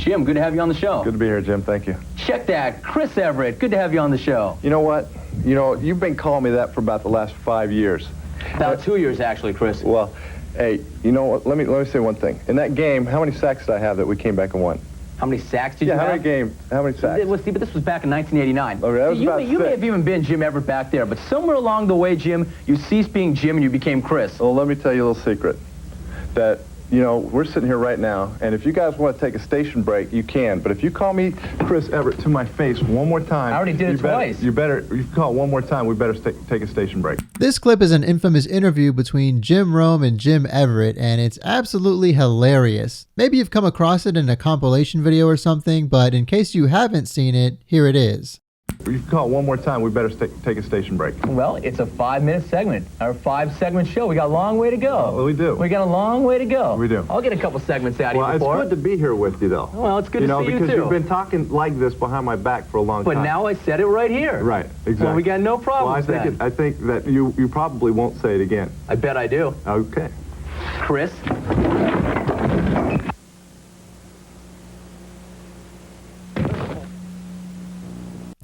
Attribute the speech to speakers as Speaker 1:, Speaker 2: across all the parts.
Speaker 1: Jim, good to have you on the show.
Speaker 2: Good to be here, Jim. Thank you.
Speaker 1: Check that. Chris Everett, good to have you on the show.
Speaker 2: You know what? You've been calling me that for about the last 5 years.
Speaker 1: About 2 years, actually, Chris.
Speaker 2: Well, hey, you know what? Let me say one thing. In that game, how many sacks did I have that we came back and won?
Speaker 1: How many sacks did you have?
Speaker 2: How many sacks?
Speaker 1: Well, see, but this was back in 1989.
Speaker 2: Okay, that was
Speaker 1: you may have even been Jim Everett back there, but somewhere along the way, Jim, you ceased being Jim and you became Chris.
Speaker 2: Well, let me tell you a little secret. That, we're sitting here right now, and if you guys want to take a station break, you can. But if you call me Chris Everett to my face one more time...
Speaker 1: I already did it twice.
Speaker 2: If you call it one more time, we better take a station break.
Speaker 3: This clip is an infamous interview between Jim Rome and Jim Everett, and it's absolutely hilarious. Maybe you've come across it in a compilation video or something, but in case you haven't seen it, here it is.
Speaker 2: If you call it one more time, we better take a station break.
Speaker 1: Well, it's a 5-minute segment, our 5-segment show. We got a long way to go.
Speaker 2: Well, we do.
Speaker 1: We got a long way to go.
Speaker 2: We do.
Speaker 1: I'll get a couple segments out of you before.
Speaker 2: Well, it's good to be here with you, though.
Speaker 1: Well, it's good to see you, too.
Speaker 2: Because you've been talking like this behind my back for a long time.
Speaker 1: But now I said it right here.
Speaker 2: Right, exactly.
Speaker 1: Well, we got no problems then.
Speaker 2: I think that you probably won't say it again.
Speaker 1: I bet I do.
Speaker 2: Okay.
Speaker 1: Chris?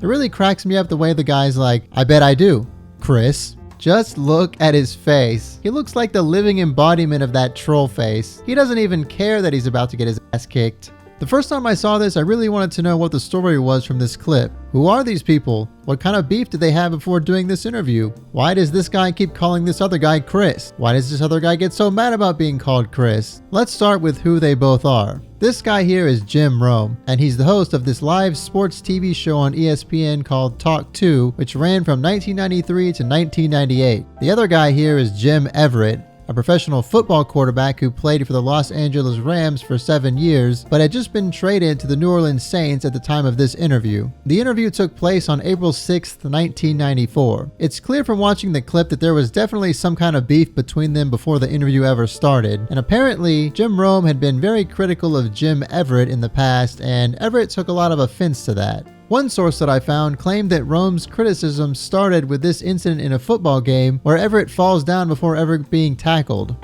Speaker 3: It really cracks me up the way the guy's like, I bet I do, Chris. Just look at his face. He looks like the living embodiment of that troll face. He doesn't even care that he's about to get his ass kicked. The first time I saw this, I really wanted to know what the story was from this clip. Who are these people? What kind of beef did they have before doing this interview? Why does this guy keep calling this other guy Chris? Why does this other guy get so mad about being called Chris? Let's start with who they both are. This guy here is Jim Rome, and he's the host of this live sports TV show on ESPN called Talk 2, which ran from 1993 to 1998. The other guy here is Jim Everett, a professional football quarterback who played for the Los Angeles Rams for 7 years, but had just been traded to the New Orleans Saints at the time of this interview. The interview took place on April 6th, 1994. It's clear from watching the clip that there was definitely some kind of beef between them before the interview ever started, and apparently Jim Rome had been very critical of Jim Everett in the past, and Everett took a lot of offense to that. One source that I found claimed that Rome's criticism started with this incident in a football game where Everett falls down before ever being tackled.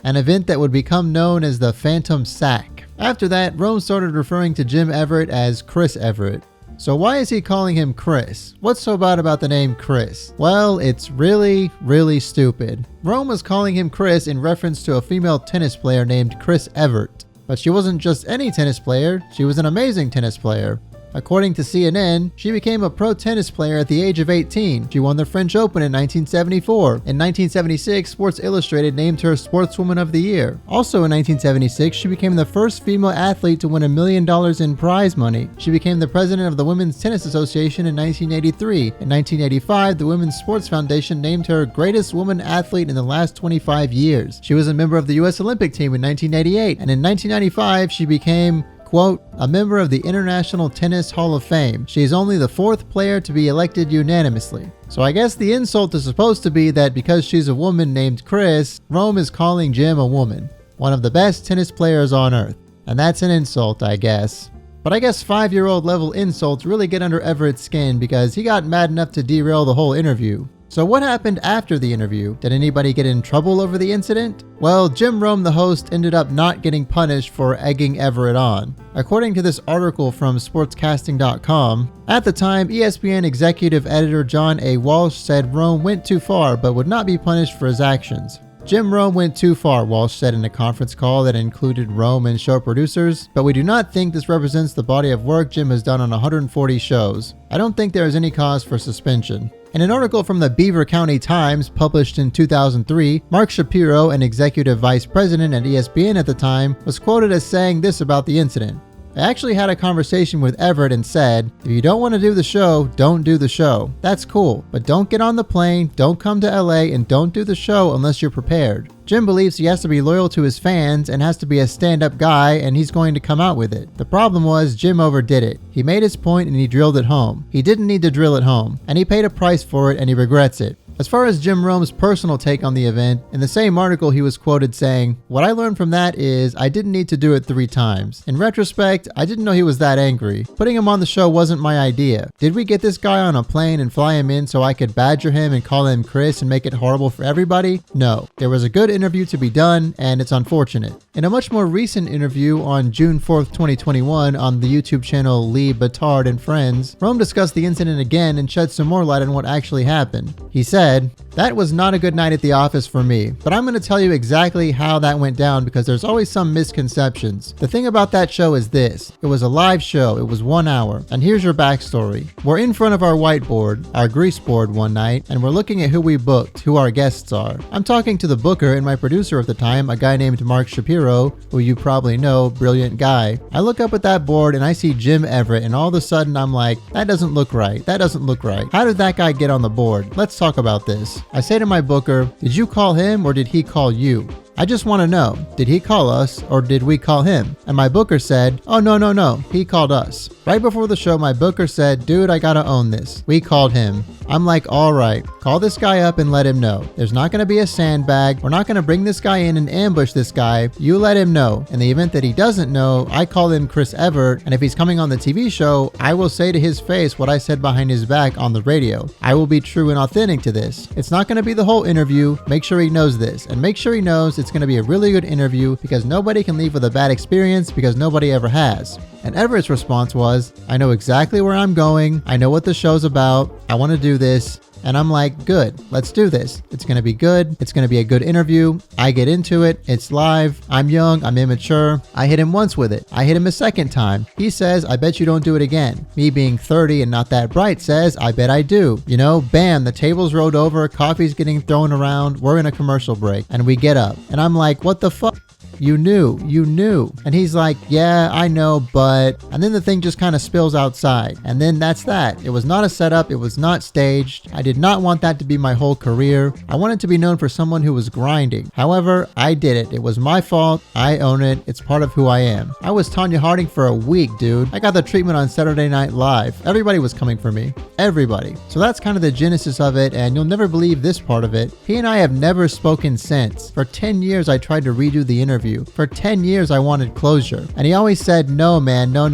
Speaker 3: An event that would become known as the Phantom Sack. After that, Rome started referring to Jim Everett as Chris Everett. So why is he calling him Chris? What's so bad about the name Chris? Well, it's really, really stupid. Rome was calling him Chris in reference to a female tennis player named Chris Evert. But she wasn't just any tennis player, she was an amazing tennis player. According to CNN, she became a pro tennis player at the age of 18. She won the French Open in 1974. In 1976, Sports Illustrated named her Sportswoman of the Year. Also in 1976, she became the first female athlete to win $1 million in prize money. She became the president of the Women's Tennis Association in 1983. In 1985, the Women's Sports Foundation named her greatest woman athlete in the last 25 years. She was a member of the U.S. Olympic team in 1988, and in 1995, she became, quote, a member of the International Tennis Hall of Fame. She is only the 4th player to be elected unanimously. So I guess the insult is supposed to be that because she's a woman named Chris, Rome is calling Jim a woman. One of the best tennis players on earth. And that's an insult, I guess. But I guess 5-year-old level insults really get under Everett's skin because he got mad enough to derail the whole interview. So what happened after the interview? Did anybody get in trouble over the incident? Well, Jim Rome, the host, ended up not getting punished for egging Everett on. According to this article from sportscasting.com, at the time, ESPN executive editor John A. Walsh said Rome went too far but would not be punished for his actions. Jim Rome went too far, Walsh said in a conference call that included Rome and show producers, but we do not think this represents the body of work Jim has done on 140 shows. I don't think there is any cause for suspension. In an article from the Beaver County Times published in 2003, Mark Shapiro, an executive vice president at ESPN at the time, was quoted as saying this about the incident. I actually had a conversation with Everett and said, if you don't want to do the show, don't do the show. That's cool, but don't get on the plane, don't come to LA, and don't do the show unless you're prepared. Jim believes he has to be loyal to his fans and has to be a stand-up guy, and he's going to come out with it. The problem was Jim overdid it. He made his point and he drilled it home. He didn't need to drill it home, and he paid a price for it and he regrets it. As far as Jim Rome's personal take on the event, in the same article he was quoted saying, "What I learned from that is I didn't need to do it 3 times. In retrospect, I didn't know he was that angry. Putting him on the show wasn't my idea. Did we get this guy on a plane and fly him in so I could badger him and call him Chris and make it horrible for everybody? No. There was a good interview to be done, and it's unfortunate." In a much more recent interview on June 4th, 2021 on the YouTube channel Lee Batard and Friends, Rome discussed the incident again and shed some more light on what actually happened. He said, "That was not a good night at the office for me, but I'm going to tell you exactly how that went down because there's always some misconceptions. The thing about that show is this. It was a live show. It was 1 hour. And here's your backstory. We're in front of our whiteboard, our grease board one night, and we're looking at who we booked, who our guests are. I'm talking to the booker and my producer at the time, a guy named Mark Shapiro, who you probably know, brilliant guy. I look up at that board and I see Jim Everett, and all of a sudden I'm like, that doesn't look right. That doesn't look right. How did that guy get on the board? Let's talk about this." I say to my booker, "Did you call him or did he call you? I just want to know, did he call us or did we call him?" And my booker said, "Oh, no, he called us." Right before the show, my booker said, "Dude, I gotta own this. We called him." I'm like, "All right, call this guy up and let him know. There's not going to be a sandbag. We're not going to bring this guy in and ambush this guy. You let him know. In the event that he doesn't know, I call him Chris Evert, and if he's coming on the TV show, I will say to his face what I said behind his back on the radio. I will be true and authentic to this. It's not going to be the whole interview. Make sure he knows this, and make sure he knows it's going to be a really good interview because nobody can leave with a bad experience because nobody ever has." And Everett's response was, "I know exactly where I'm going. I know what the show's about. I want to do this." And I'm like, "Good, let's do this. It's going to be good. It's going to be a good interview." I get into it. It's live. I'm young. I'm immature. I hit him once with it. I hit him a second time. He says, "I bet you don't do it again." Me being 30 and not that bright says, "I bet I do." You know, bam, the table's rolled over. Coffee's getting thrown around. We're in a commercial break. And we get up. And I'm like, "What the fuck? You knew. And he's like, "Yeah, I know, but..." And then the thing just kind of spills outside. And then that's that. It was not a setup. It was not staged. I did not want that to be my whole career. I wanted to be known for someone who was grinding. However, I did it. It was my fault. I own it. It's part of who I am. I was Tanya Harding for a week, dude. I got the treatment on Saturday Night Live. Everybody was coming for me. Everybody. So that's kind of the genesis of it, and you'll never believe this part of it. He and I have never spoken since. For 10 years, I tried to redo the interview. For 10 years, I wanted closure. And he always said, "No, man, no,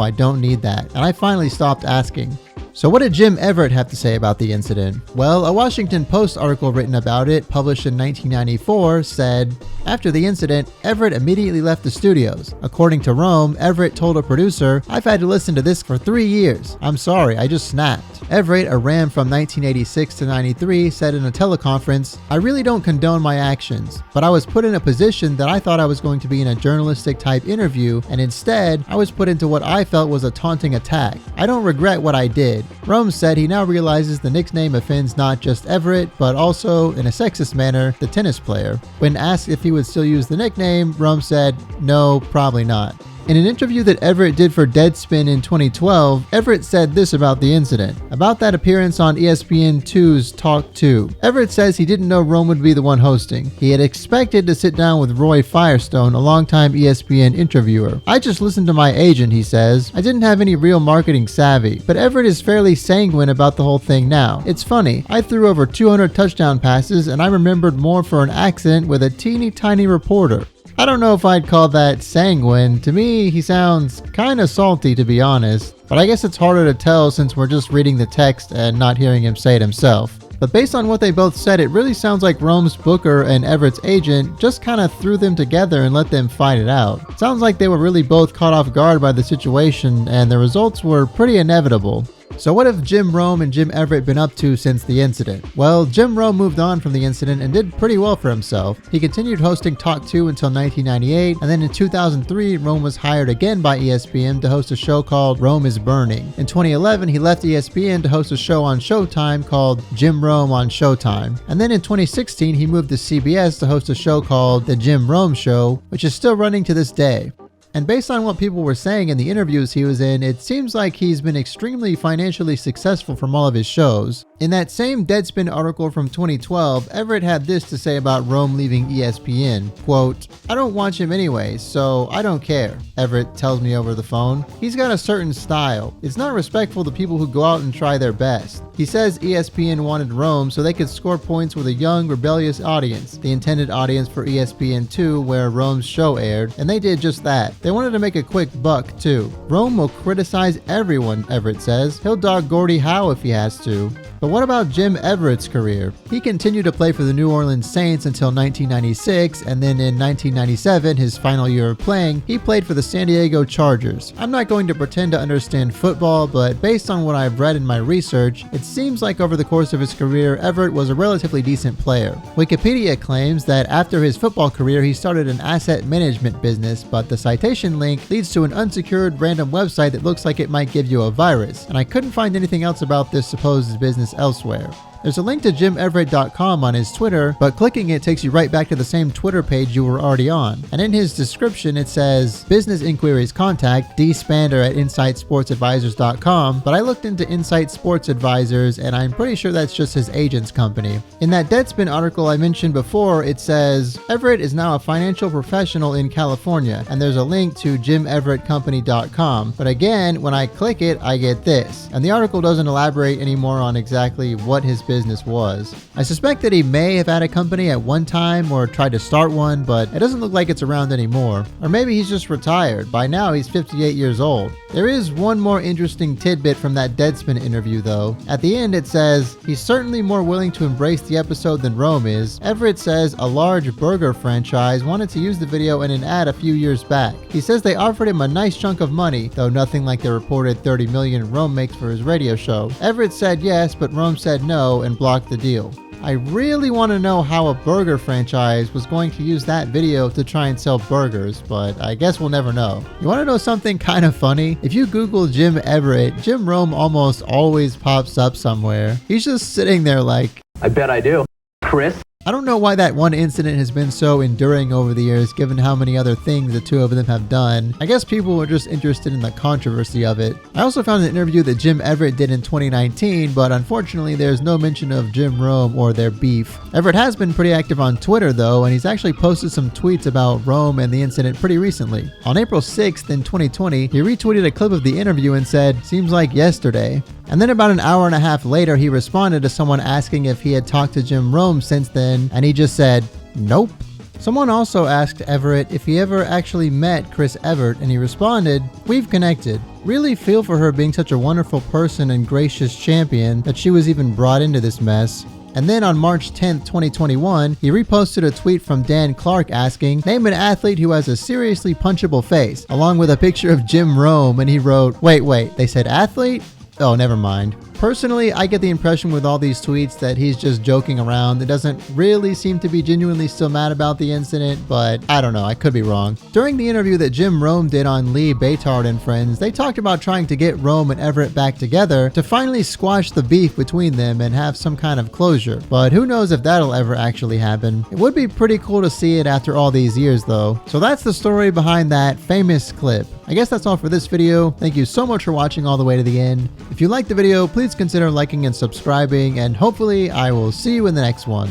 Speaker 3: I don't need that." And I finally stopped asking. So what did Jim Everett have to say about the incident? Well, a Washington Post article written about it, published in 1994, said, "After the incident, Everett immediately left the studios. According to Rome, Everett told a producer, 'I've had to listen to this for 3 years. I'm sorry, I just snapped.' Everett, a Ram from 1986 to 93, said in a teleconference, 'I really don't condone my actions, but I was put in a position that I thought I was going to be in a journalistic type interview, and instead, I was put into what I felt was a taunting attack. I don't regret what I did.' Rome said he now realizes the nickname offends not just Everett, but also, in a sexist manner, the tennis player. When asked if he would still use the nickname, Rome said, "No, probably not." In an interview that Everett did for Deadspin in 2012, Everett said this about the incident, about that appearance on ESPN2's Talk 2. Everett says he didn't know Rome would be the one hosting. He had expected to sit down with Roy Firestone, a longtime ESPN interviewer. "I just listened to my agent," he says. "I didn't have any real marketing savvy." But Everett is fairly sanguine about the whole thing now. "It's funny. I threw over 200 touchdown passes and I remembered more for an accident with a teeny tiny reporter." I don't know if I'd call that sanguine. To me, he sounds kinda salty, to be honest. But I guess it's harder to tell since we're just reading the text and not hearing him say it himself. But based on what they both said, it really sounds like Rome's booker and Everett's agent just kind of threw them together and let them fight it out. It sounds like they were really both caught off guard by the situation, and the results were pretty inevitable. So what have Jim Rome and Jim Everett been up to since the incident? Well, Jim Rome moved on from the incident and did pretty well for himself. He continued hosting Talk 2 until 1998, and then in 2003, Rome was hired again by ESPN to host a show called Rome is Burning. In 2011, he left ESPN to host a show on Showtime called Jim Rome on Showtime. And then in 2016, he moved to CBS to host a show called The Jim Rome Show, which is still running to this day. And based on what people were saying in the interviews he was in, it seems like he's been extremely financially successful from all of his shows. In that same Deadspin article from 2012, Everett had this to say about Rome leaving ESPN, quote, "I don't watch him anyway, so I don't care," Everett tells me over the phone. "He's got a certain style. It's not respectful to people who go out and try their best. He says ESPN wanted Rome so they could score points with a young, rebellious audience, the intended audience for ESPN2 where Rome's show aired, and they did just that. They wanted to make a quick buck, too. Rome will criticize everyone, Everett says. He'll dog Gordie Howe if he has to. But what about Jim Everett's career? He continued to play for the New Orleans Saints until 1996, and then in 1997, his final year of playing, he played for the San Diego Chargers. I'm not going to pretend to understand football, but based on what I've read in my research, it seems like over the course of his career, Everett was a relatively decent player. Wikipedia claims that after his football career, he started an asset management business, but the citation link leads to an unsecured random website that looks like it might give you a virus, and I couldn't find anything else about this supposed business elsewhere. There's a link to jimeverett.com on his Twitter, but clicking it takes you right back to the same Twitter page you were already on. And in his description it says, business inquiries contact dspander at insightsportsadvisors.com, but I looked into Insight Sports Advisors and I'm pretty sure that's just his agent's company. In that Deadspin article I mentioned before, it says, Everett is now a financial professional in California, and there's a link to jimeverettcompany.com, but again, when I click it, I get this. And the article doesn't elaborate anymore on exactly what his business was. I suspect that he may have had a company at one time or tried to start one, but it doesn't look like it's around anymore. Or maybe he's just retired. By now he's 58 years old. There is one more interesting tidbit from that Deadspin interview though. At the end it says, he's certainly more willing to embrace the episode than Rome is. Everett says a large burger franchise wanted to use the video in an ad a few years back. He says they offered him a nice chunk of money, though nothing like the reported $30 million Rome makes for his radio show. Everett said yes, but Rome said no and blocked the deal. I really want to know how a burger franchise was going to use that video to try and sell burgers, but I guess we'll never know. You want to know something kind of funny? If you Google Jim Everett, Jim Rome almost always pops up somewhere. He's just sitting there like,
Speaker 1: I bet I do. Chris?
Speaker 3: I don't know why that one incident has been so enduring over the years, given how many other things the two of them have done. I guess people were just interested in the controversy of it. I also found an interview that Jim Everett did in 2019, but unfortunately there's no mention of Jim Rome or their beef. Everett has been pretty active on Twitter though, and he's actually posted some tweets about Rome and the incident pretty recently. On April 6th in 2020, he retweeted a clip of the interview and said, "Seems like yesterday." And then about an hour and a half later, he responded to someone asking if he had talked to Jim Rome since then, and he just said, "Nope." Someone also asked Everett if he ever actually met Chris Evert, and he responded, "We've connected. Really feel for her being such a wonderful person and gracious champion that she was even brought into this mess." And then on March 10th, 2021, he reposted a tweet from Dan Clark asking, "Name an athlete who has a seriously punchable face," along with a picture of Jim Rome, and he wrote, wait, they said athlete? Oh, never mind. Personally, I get the impression with all these tweets that he's just joking around. It doesn't really seem to be genuinely still mad about the incident, but I don't know, I could be wrong. During the interview that Jim Rome did on Lee Baytard and Friends, they talked about trying to get Rome and Everett back together to finally squash the beef between them and have some kind of closure. But who knows if that'll ever actually happen. It would be pretty cool to see it after all these years though. So that's the story behind that famous clip. I guess that's all for this video. Thank you so much for watching all the way to the end. If you liked the video, please consider liking and subscribing, and hopefully I will see you in the next one.